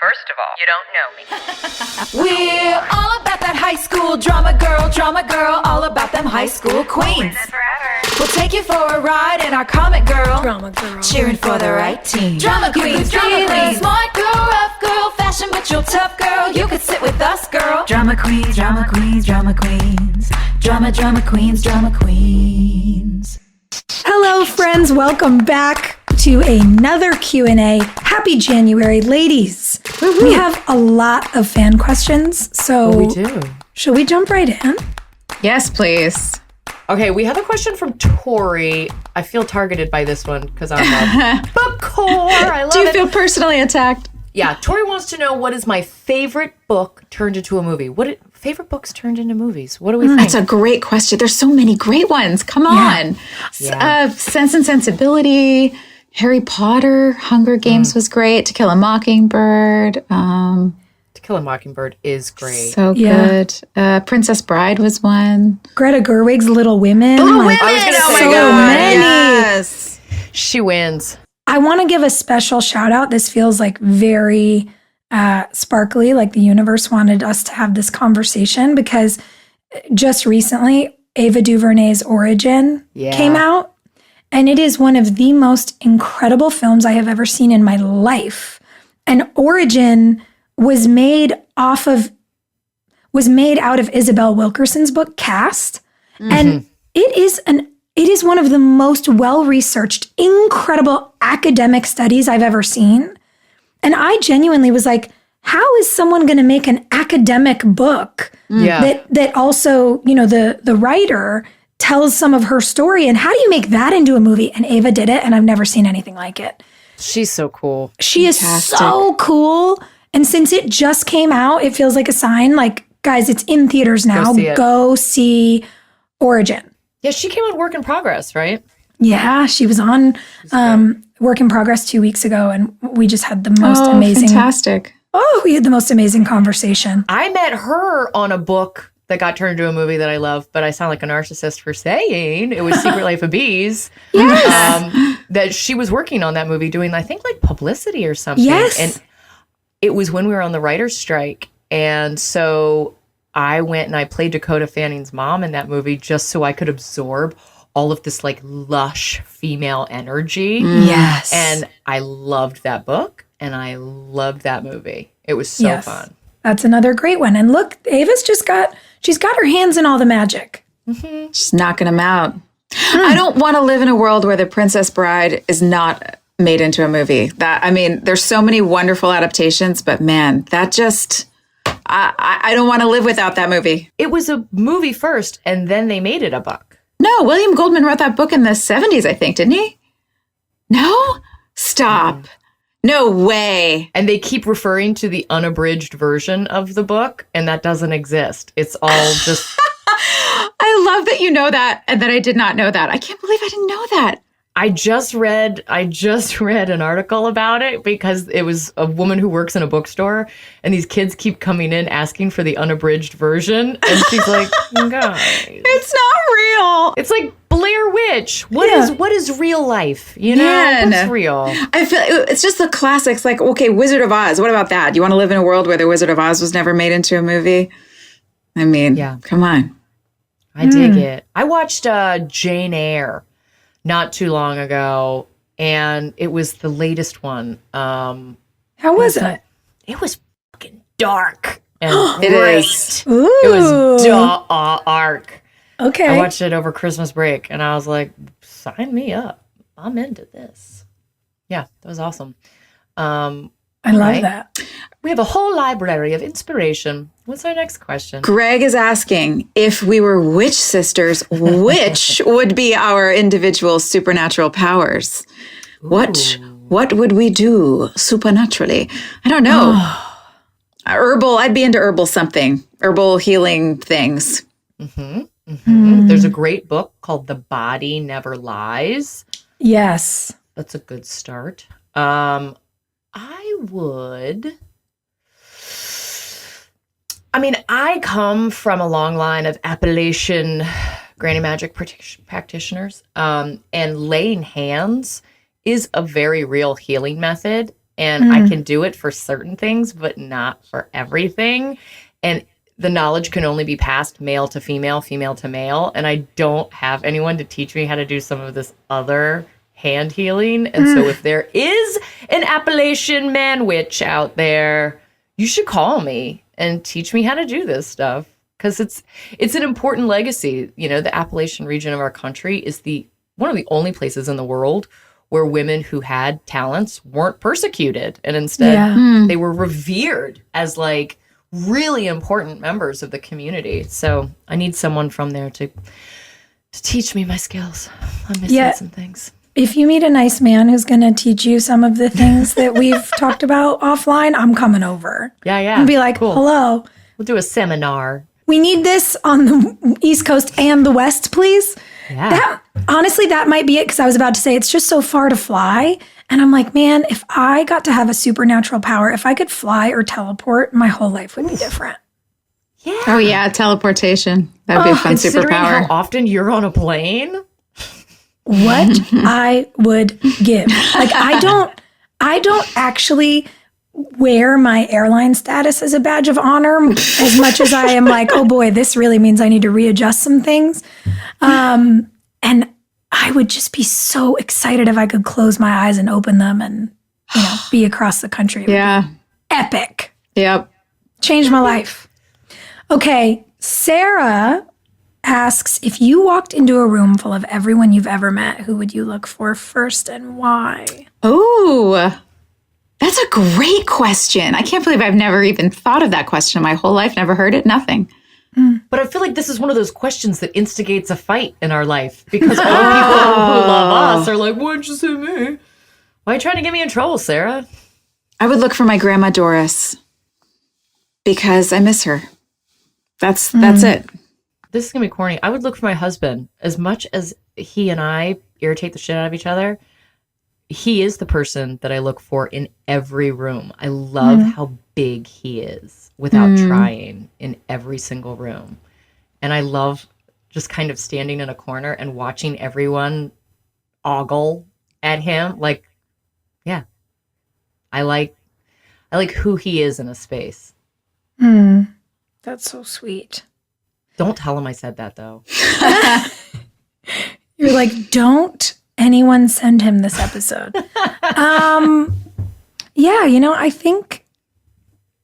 First of all, you don't know me. We're all about that high school drama girl, all about them high school queens. We'll take you for a ride in our comic girl, cheering for the right team. Drama queens, smart girl, rough girl, fashion but you're tough girl. You could sit with us, girl. Drama queens, drama queens, drama queens, drama queens, drama queens. Hello, friends. Welcome back to another Q&A. Happy January, ladies. We have a lot of fan questions, so we do. Should we jump right in? Yes, please. Okay, we have a question from Tori. I feel targeted by this one because I'm a bookcore. I love it. Do you feel personally attacked? Yeah, Tori wants to know what is my favorite book turned into a movie. Favorite books turned into movies? What do we think? That's a great question. There's so many great ones. Come on. Yeah. Sense and Sensibility, Harry Potter, Hunger Games was great. To Kill a Mockingbird. To Kill a Mockingbird is great. So good. Princess Bride was one. Greta Gerwig's Little Women. Little Women. I was gonna Oh say my Little God. Women. Yes. She wins. I want to give a special shout out. This feels like very sparkly, like the universe wanted us to have this conversation, because just recently Ava DuVernay's Origin came out, and it is one of the most incredible films I have ever seen in my life. And Origin was made out of Isabel Wilkerson's book Cast, and it is one of the most well-researched, incredible academic studies I've ever seen. And I genuinely was like, how is someone going to make an academic book that also, the writer tells some of her story, and how do you make that into a movie? And Ava did it, and I've never seen anything like it. She's so cool. She is so cool. And since it just came out, it feels like a sign. Like, guys, it's in theaters now. Go see Origin. Yeah, she came on Work in Progress, right? Yeah, she was on Work in Progress 2 weeks ago, and we just had the most amazing. Fantastic. We had the most amazing conversation. I met her on a book that got turned into a movie that I love, but I sound like a narcissist for saying it was Secret Life of Bees. Yes. That she was working on that movie doing, I think, like publicity or something. Yes. And it was when we were on the writer's strike. And so I went and I played Dakota Fanning's mom in that movie just so I could absorb all of this like lush female energy. Yes. And I loved that book and I loved that movie. It was so fun. That's another great one. And look, Ava's she's got her hands in all the magic. She's knocking them out. I don't want to live in a world where The Princess Bride is not made into a movie. There's so many wonderful adaptations, but man, that just, I don't want to live without that movie. It was a movie first and then they made it a book. No, William Goldman wrote that book in the 70s, I think, didn't he? No? Stop. No way. And they keep referring to the unabridged version of the book, and that doesn't exist. It's all just... I love that you know that, and that I did not know that. I can't believe I didn't know that. I just read an article about it because it was a woman who works in a bookstore, and these kids keep coming in asking for the unabridged version, and she's like, guys, it's not real. It's like Blair Witch. What is real life? What's real? I feel it's just the classics. Like, okay, Wizard of Oz. What about that? You want to live in a world where the Wizard of Oz was never made into a movie? I mean, come on. I dig it. I watched Jane Eyre not too long ago, and it was the latest one. How was it? It was fucking dark and It great. is. Ooh. It was dark. Okay. I watched it over Christmas break, and I was like, sign me up. I'm into this. Yeah, that was awesome. I love that. We have a whole library of inspiration. What's our next question? Greg is asking, if we were witch sisters, which would be our individual supernatural powers? What would we do supernaturally? I don't know. Herbal, I'd be into herbal something. Herbal healing things. There's a great book called The Body Never Lies. Yes. That's a good start. I come from a long line of Appalachian granny magic practitioners, and laying hands is a very real healing method. and I can do it for certain things, but not for everything. And the knowledge can only be passed male to female, female to male. And I don't have anyone to teach me how to do some of this other hand healing. And so if there is an Appalachian man witch out there, you should call me and teach me how to do this stuff. Because it's an important legacy. You know, the Appalachian region of our country is one of the only places in the world where women who had talents weren't persecuted. And instead, they were revered as like really important members of the community. So I need someone from there to teach me my skills. I'm missing some things. If you meet a nice man who's going to teach you some of the things that we've talked about offline, I'm coming over. Yeah. And be like, hello. We'll do a seminar. We need this on the East Coast and the West, please. Yeah. Honestly, that might be it, because I was about to say it's just so far to fly. And I'm like, man, if I got to have a supernatural power, if I could fly or teleport, my whole life would be different. Yeah. Oh, yeah. Teleportation. That'd be a fun Considering superpower. how often you're on a plane. What I would give. Like, I don't actually wear my airline status as a badge of honor as much as I am like, oh boy, this really means I need to readjust some things. And I would just be so excited if I could close my eyes and open them and, be across the country. Yeah. Epic. Yep. Changed my life. Okay. Sarah asks, if you walked into a room full of everyone you've ever met, who would you look for first and why? Oh, that's a great question. I can't believe I've never even thought of that question in my whole life. Never heard it. Nothing. But I feel like this is one of those questions that instigates a fight in our life, because all people who love us are like, why'd you say me? Why are you trying to get me in trouble, Sarah? I would look for my grandma Doris because I miss her. That's it. This is going to be corny. I would look for my husband. As much as he and I irritate the shit out of each other, he is the person that I look for in every room. I love how big he is without trying in every single room. And I love just kind of standing in a corner and watching everyone ogle at him. Like, yeah, I like who he is in a space. That's so sweet. Don't tell him I said that, though. You're like, don't anyone send him this episode. Yeah,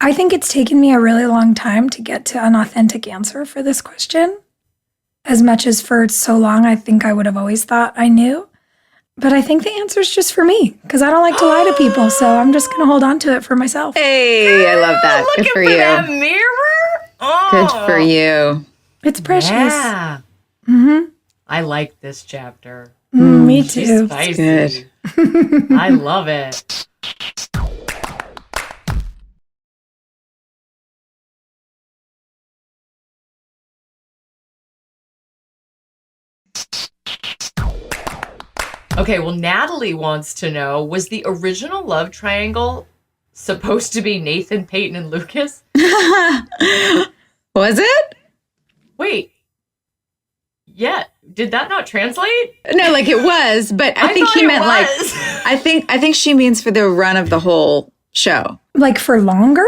I think it's taken me a really long time to get to an authentic answer for this question. As much as for so long, I think I would have always thought I knew. But I think the answer is just for me, because I don't like to lie to people. So I'm just going to hold on to it for myself. Hey, I love that. Good for you. That mirror. Oh. Good for you. It's precious. Yeah. I like this chapter. Me She's too. spicy. Good. I love it. Okay, well, Natalie wants to know, was the original love triangle supposed to be Nathan, Peyton, and Lucas? Was it? Wait. Yeah. Did that not translate? No, like it was, but I think he meant like, I think she means for the run of the whole show. Like for longer?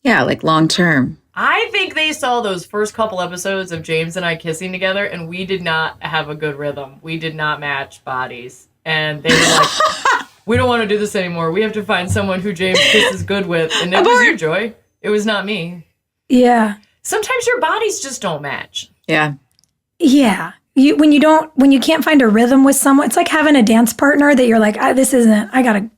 Yeah, like long term. I think they saw those first couple episodes of James and I kissing together, and we did not have a good rhythm. We did not match bodies. And they were like, we don't want to do this anymore. We have to find someone who James kisses good with. And it was you, Joy. It was not me. Yeah. Sometimes your bodies just don't match. Yeah. Yeah. When you can't find a rhythm with someone, it's like having a dance partner that you're like, this isn't, I gotta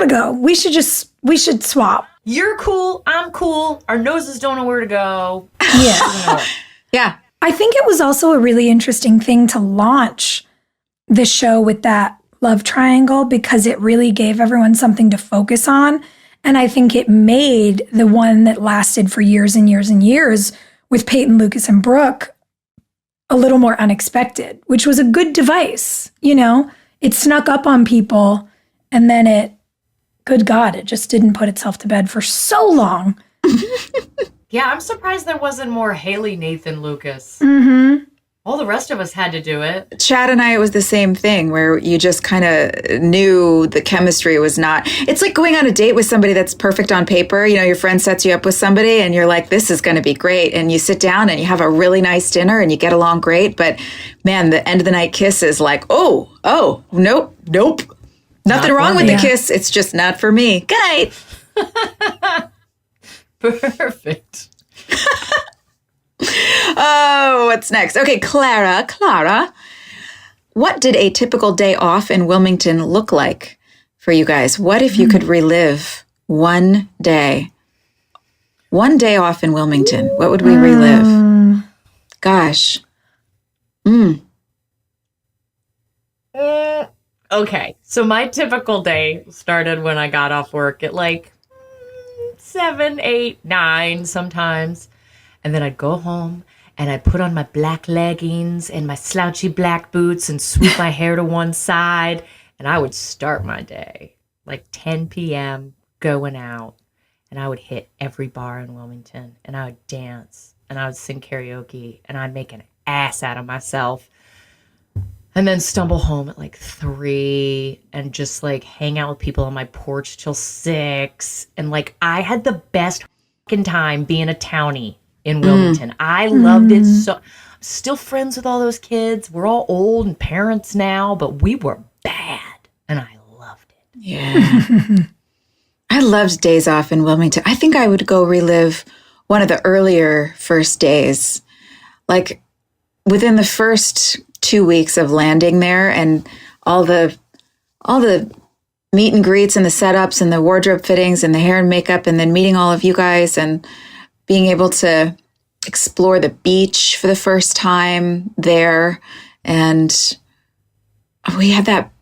go. We should swap. You're cool. I'm cool. Our noses don't know where to go. Yeah. Yeah. I think it was also a really interesting thing to launch the show with that love triangle, because it really gave everyone something to focus on. And I think it made the one that lasted for years and years and years with Peyton, Lucas, and Brooke a little more unexpected, which was a good device. It snuck up on people, and then good God, it just didn't put itself to bed for so long. Yeah, I'm surprised there wasn't more Haley, Nathan, Lucas. All the rest of us had to do it. Chad and I, it was the same thing where you just kind of knew the chemistry was not. It's like going on a date with somebody that's perfect on paper. You know, your friend sets you up with somebody and you're like, this is going to be great. And you sit down and you have a really nice dinner and you get along great. But man, the end of the night kiss is like, oh, nope. Nothing wrong with the kiss. It's just not for me. Good night. Perfect. Oh, what's next? Okay, Clara, what did a typical day off in Wilmington look like for you guys? What if you could relive one day? One day off in Wilmington. What would we relive? Gosh. Okay, so my typical day started when I got off work at like 7, 8, 9 sometimes. And then I'd go home and I'd put on my black leggings and my slouchy black boots and swoop my hair to one side. And I would start my day like 10 p.m. going out. And I would hit every bar in Wilmington. And I would dance. And I would sing karaoke. And I'd make an ass out of myself. And then stumble home at like 3 and just like hang out with people on my porch till 6. And like I had the best fucking time being a townie in Wilmington. I loved it so. I'm still friends with all those kids. We're all old and parents now, but we were bad and I loved it. Yeah. I loved days off in Wilmington. I think I would go relive one of the earlier first days. Like within the first 2 weeks of landing there and all the meet and greets and the setups and the wardrobe fittings and the hair and makeup and then meeting all of you guys and being able to explore the beach for the first time there. And we had that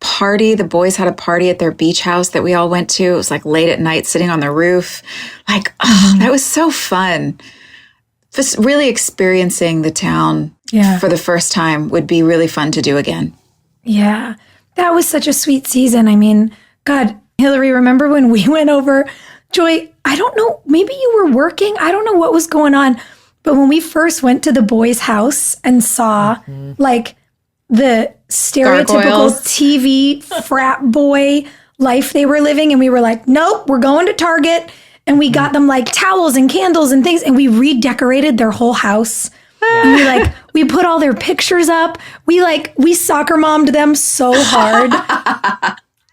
party. The boys had a party at their beach house that we all went to. It was like late at night sitting on the roof. Like, that was so fun. Just really experiencing the town for the first time would be really fun to do again. Yeah. That was such a sweet season. I mean, God, Hilarie, remember when we went over? Joy, I don't know, maybe you were working. I don't know what was going on. But when we first went to the boys' house and saw like the stereotypical Gargoyles. TV frat boy life they were living, and we were like, nope, we're going to Target. And we got them like towels and candles and things, and we redecorated their whole house. And we put all their pictures up. We soccer mommed them so hard.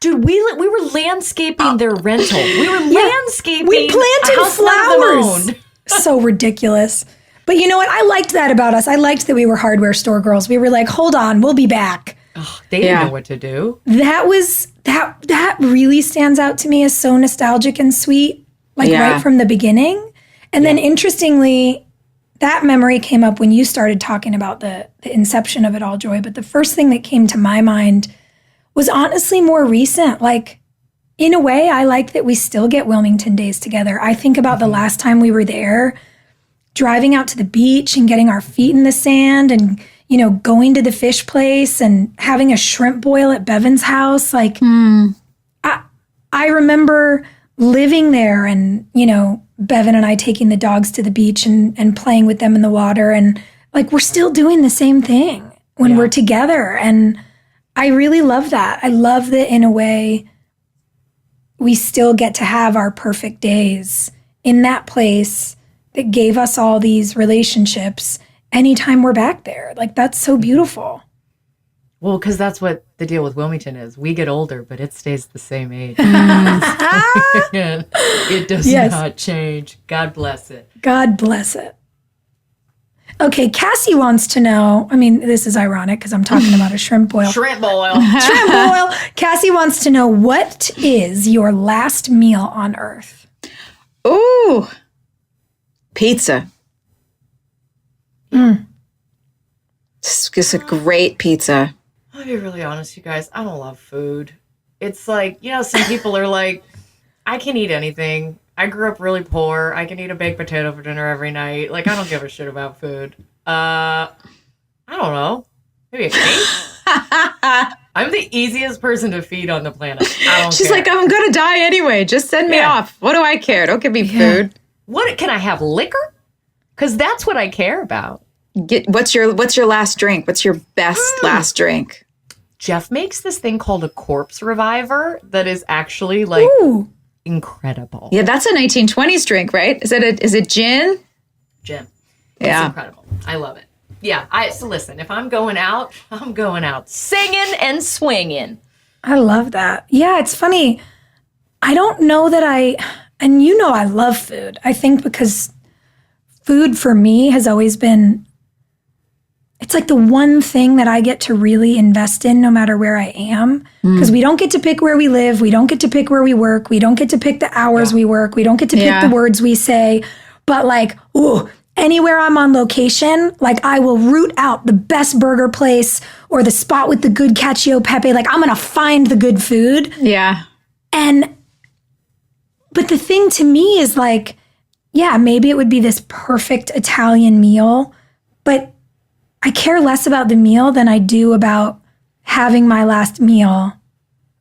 Dude, we were landscaping their rental. We were landscaping. We planted flowers. So ridiculous. But you know what? I liked that about us. I liked that we were hardware store girls. We were like, hold on, we'll be back. Oh, they didn't know what to do. That really stands out to me as so nostalgic and sweet, right from the beginning. And then interestingly, that memory came up when you started talking about the inception of it all, Joy. But the first thing that came to my mind was honestly more recent. Like, in a way, I like that we still get Wilmington days together. I think about the last time we were there, driving out to the beach and getting our feet in the sand and, going to the fish place and having a shrimp boil at Bevan's house. Like, I remember living there and, Bevan and I taking the dogs to the beach and playing with them in the water. And like, we're still doing the same thing when we're together. And I really love that. I love that in a way we still get to have our perfect days in that place that gave us all these relationships anytime we're back there. Like, that's so beautiful. Well, because that's what the deal with Wilmington is. We get older, but it stays the same age. It does not change. God bless it. God bless it. Okay, Cassie wants to know, this is ironic because I'm talking about a shrimp boil. Shrimp boil. Shrimp boil. Cassie wants to know, what is your last meal on earth? Ooh, pizza. Just a great pizza. I'll be really honest, you guys. I don't love food. It's like, some people are like, I can eat anything. I grew up really poor. I can eat a baked potato for dinner every night. Like, I don't give a shit about food. I don't know. Maybe a cake? I'm the easiest person to feed on the planet. She's like, I'm going to die anyway. Just send me off. What do I care? Don't give me food. What? Can I have liquor? Because that's what I care about. What's your last drink? What's your best last drink? Jeff makes this thing called a corpse reviver that is actually like incredible. Yeah, that's a 1920s drink, right? Is it gin? Gin. Yeah. It's incredible. I love it. Yeah. So listen, if I'm going out, I'm going out singing and swinging. I love that. Yeah, it's funny. I don't know that and I love food. I think because food for me has always been, it's like the one thing that I get to really invest in no matter where I am. Because we don't get to pick where we live. We don't get to pick where we work. We don't get to pick the hours we work. We don't get to pick the words we say. But like, anywhere I'm on location, like I will root out the best burger place or the spot with the good cacio pepe. Like I'm going to find the good food. Yeah. But the thing to me is like, yeah, maybe it would be this perfect Italian meal, but I care less about the meal than I do about having my last meal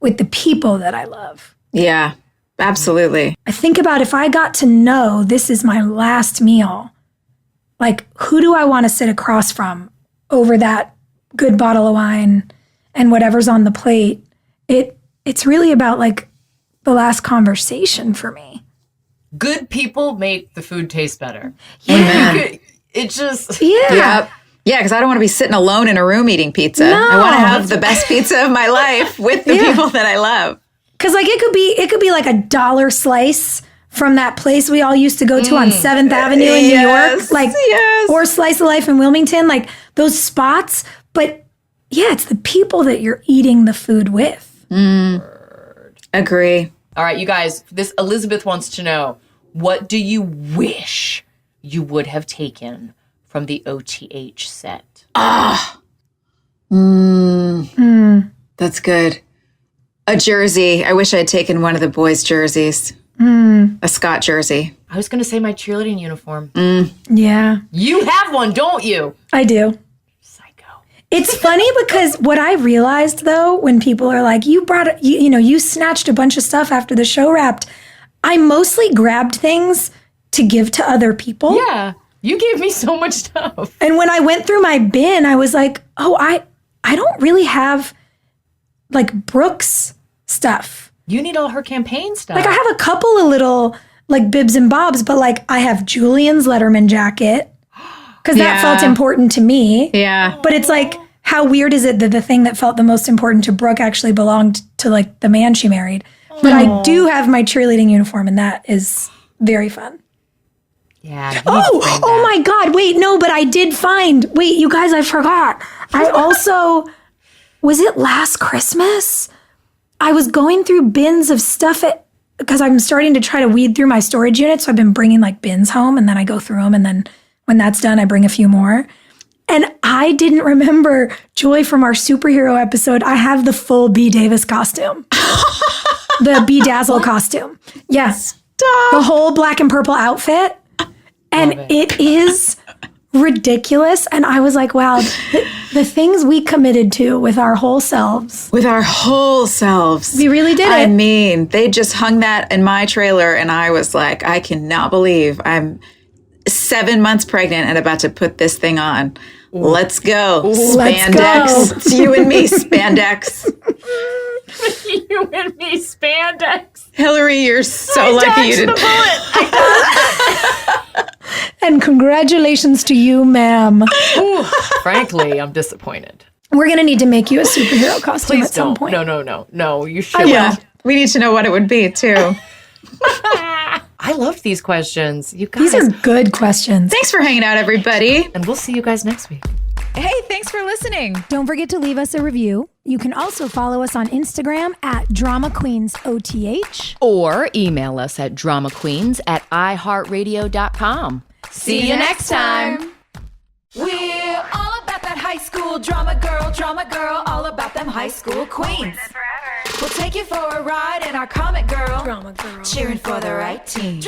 with the people that I love. Yeah, absolutely. I think about if I got to know this is my last meal, like who do I want to sit across from over that good bottle of wine and whatever's on the plate? It's really about like the last conversation for me. Good people make the food taste better. Yeah. It just... Yeah. Yeah, because I don't want to be sitting alone in a room eating pizza. No. I want to have the best pizza of my life with the people that I love. Because like it could be like $1 slice from that place we all used to go to on 7th Avenue in New York. Like, or Slice of Life in Wilmington, like those spots. But yeah, it's the people that you're eating the food with. Agree. All right, you guys, this Elizabeth wants to know, what do you wish you would have taken from the OTH set? That's good. A jersey. I wish I had taken one of the boys' jerseys. A Scott jersey. I was going to say my cheerleading uniform. Yeah. You have one, don't you? I do. Psycho. It's funny because what I realized though, when people are like, you snatched a bunch of stuff after the show wrapped, I mostly grabbed things to give to other people. Yeah. You gave me so much stuff. And when I went through my bin, I was like, I don't really have like Brooke's stuff. You need all her campaign stuff. Like I have a couple of little like bibs and bobs, but like I have Julian's Letterman jacket because that felt important to me. Yeah. But it's like, how weird is it that the thing that felt the most important to Brooke actually belonged to like the man she married? But I do have my cheerleading uniform and that is very fun. Yeah. Oh my God. Wait, no, but I did find, you guys, I forgot. I also, was it last Christmas? I was going through bins of stuff because I'm starting to try to weed through my storage unit. So I've been bringing like bins home and then I go through them. And then when that's done, I bring a few more. And I didn't remember, Joy, from our superhero episode, I have the full B. Davis costume. The Bedazzle costume. Yes. Yeah. The whole black and purple outfit. And it is ridiculous. And I was like, wow, the things we committed to with our whole selves. With our whole selves. We really did it. I mean, they just hung that in my trailer and I was like, I cannot believe I'm 7 months pregnant and about to put this thing on. Let's go. Spandex. Let's go. It's you and me, spandex. You and me, spandex. Hilarie, you're so lucky you didn't. And congratulations to you, ma'am. Ooh, frankly, I'm disappointed. We're going to need to make you a superhero costume Please at some point. No, you should. I will. Yeah, we need to know what it would be, too. I loved these questions. You guys. These are good questions. Thanks for hanging out, everybody. And we'll see you guys next week. Hey, thanks for listening. Don't forget to leave us a review. You can also follow us on Instagram at Drama Queens OTH. Or email us at dramaqueens@iHeartRadio.com. See you next time. We're all about that high school drama girl, all about them high school queens. We'll take you for a ride in our comic girl, cheering for the right team.